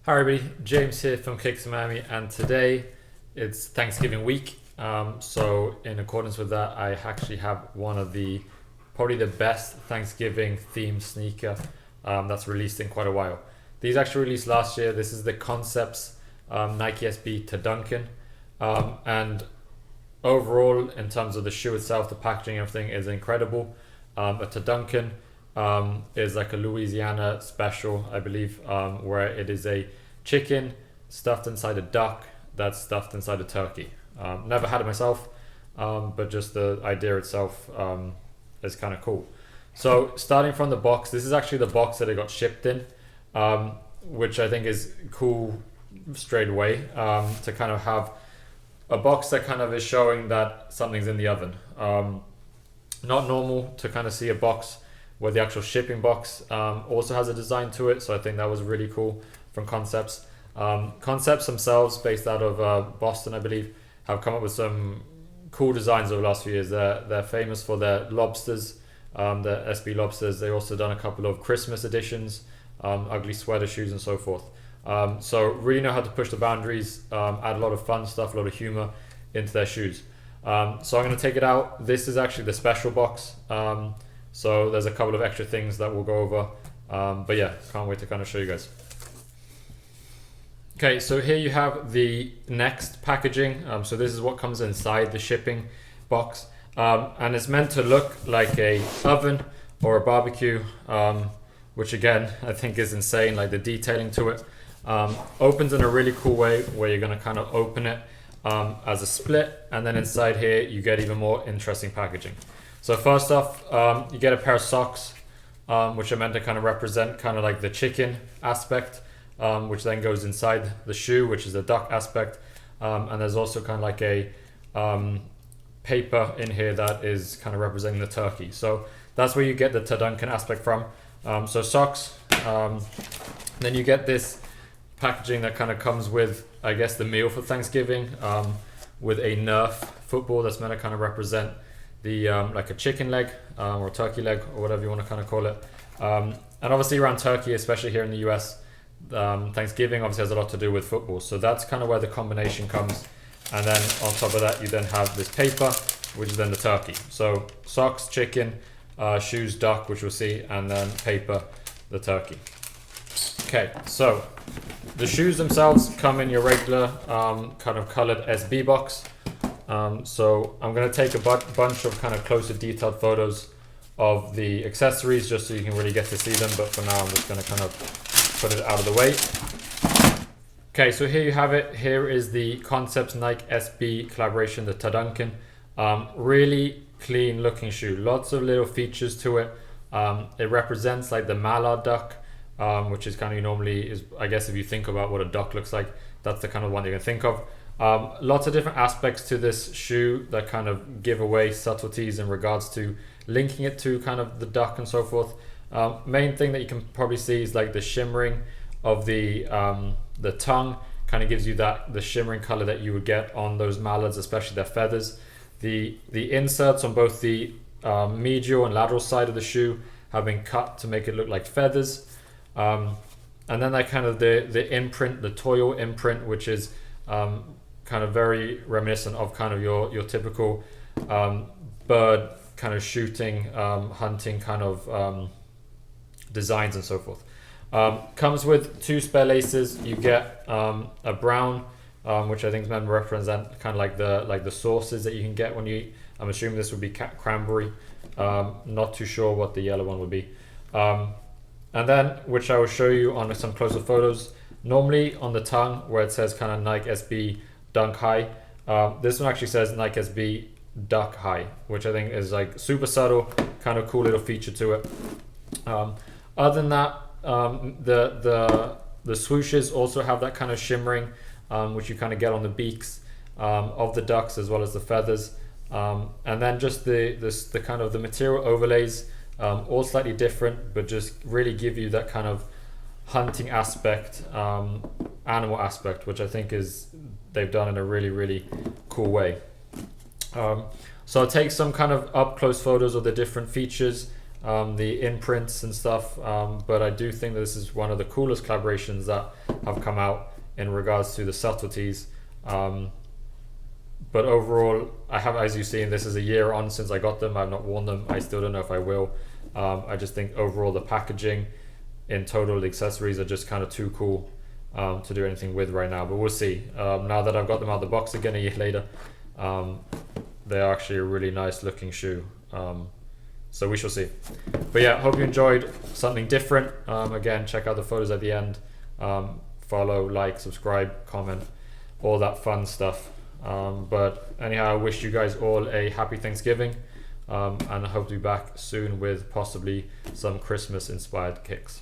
Hi everybody, James here from Kicks Miami, and today it's Thanksgiving week. So in accordance with that, I actually have one of probably the best Thanksgiving themed sneaker that's released in quite a while. These actually released last year. This is the Concepts Nike SB Turdunken, and overall in terms of the shoe itself, the packaging, everything is incredible. A Turdunken is like a Louisiana special, I believe, where it is a chicken stuffed inside a duck that's stuffed inside a turkey. Never had it myself, but just the idea itself is kind of cool. So starting from the box, this is actually the box that it got shipped in, which I think is cool straight away, to kind of have a box that kind of is showing that something's in the oven. Not normal to kind of see a box where the actual shipping box also has a design to it, so I think that was really cool from Concepts. Concepts themselves, based out of Boston, I believe, have come up with some cool designs over the last few years. They're famous for their lobsters, the SB lobsters. They've also done a couple of Christmas editions, ugly sweater shoes and so forth. So really know how to push the boundaries, add a lot of fun stuff, a lot of humor into their shoes. So I'm going to take it out. This is actually the special box. So there's a couple of extra things that we'll go over. But yeah, can't wait to kind of show you guys. Okay, so here you have the next packaging. So this is what comes inside the shipping box. And it's meant to look like a oven or a barbecue, which again, I think is insane, like the detailing to it. Opens in a really cool way where you're gonna kind of open it as a split, and then inside here you get even more interesting packaging. So first off, you get a pair of socks, which are meant to kind of represent kind of like the chicken aspect, which then goes inside the shoe, which is the duck aspect. And there's also kind of like a paper in here that is kind of representing the turkey. So that's where you get the Turdunken aspect from. So socks, then you get this packaging that kind of comes with, I guess, the meal for Thanksgiving, with a Nerf football that's meant to kind of represent the like a chicken leg or a turkey leg or whatever you want to kind of call it. And obviously around turkey, especially here in the US, Thanksgiving obviously has a lot to do with football. So that's kind of where the combination comes. And then on top of that, you then have this paper, which is then the turkey. So socks, chicken, shoes, duck, which we'll see, and then paper, the turkey. Okay, so the shoes themselves come in your regular kind of colored SB box. So I'm going to take a bunch of kind of closer detailed photos of the accessories just so you can really get to see them, but for now I'm just going to kind of put it out of the way. Okay, so here you have it. Here is the Concepts Nike SB collaboration, the Turdunken. Really clean looking shoe, lots of little features to it. It represents like the mallard duck, which is kind of normally is, I guess if you think about what a duck looks like, that's the kind of one you're gonna think of. Lots of different aspects to this shoe that kind of give away subtleties in regards to linking it to kind of the duck and so forth. Main thing that you can probably see is like the shimmering of the tongue kind of gives you the shimmering color that you would get on those mallards, especially their feathers. The inserts on both the medial and lateral side of the shoe have been cut to make it look like feathers. And then that kind of the imprint, the toil imprint, which is kind of very reminiscent of kind of your typical bird kind of shooting, hunting kind of designs and so forth. Comes with 2 spare laces. You get a brown, which I think is meant to represent kind of like the sauces that you can get when you eat. I'm assuming this would be cranberry. Not too sure what the yellow one would be. And then, which I will show you on some closer photos, normally on the tongue where it says kind of Nike SB Dunk High, this one actually says Nike SB Duck High, which I think is like super subtle, kind of cool little feature to it. Other than that, the swooshes also have that kind of shimmering, which you kind of get on the beaks of the ducks as well as the feathers. And then just the kind of the material overlays, all slightly different, but just really give you that kind of hunting aspect, animal aspect, which I think is they've done in a really, really cool way. So I'll take some kind of up close photos of the different features the imprints and stuff, but I do think that this is one of the coolest collaborations that have come out in regards to the subtleties. But overall, I have, as you've seen, this is a year on since I got them. I've not worn them. I still don't know if I will. I just think overall the packaging, in total, the accessories are just kind of too cool to do anything with right now. But we'll see. Now that I've got them out of the box again a year later, they're actually a really nice looking shoe. So we shall see. But yeah, hope you enjoyed something different. Again, check out the photos at the end. Follow, like, subscribe, comment, all that fun stuff. But anyhow, I wish you guys all a happy Thanksgiving, and I hope to be back soon with possibly some Christmas inspired kicks.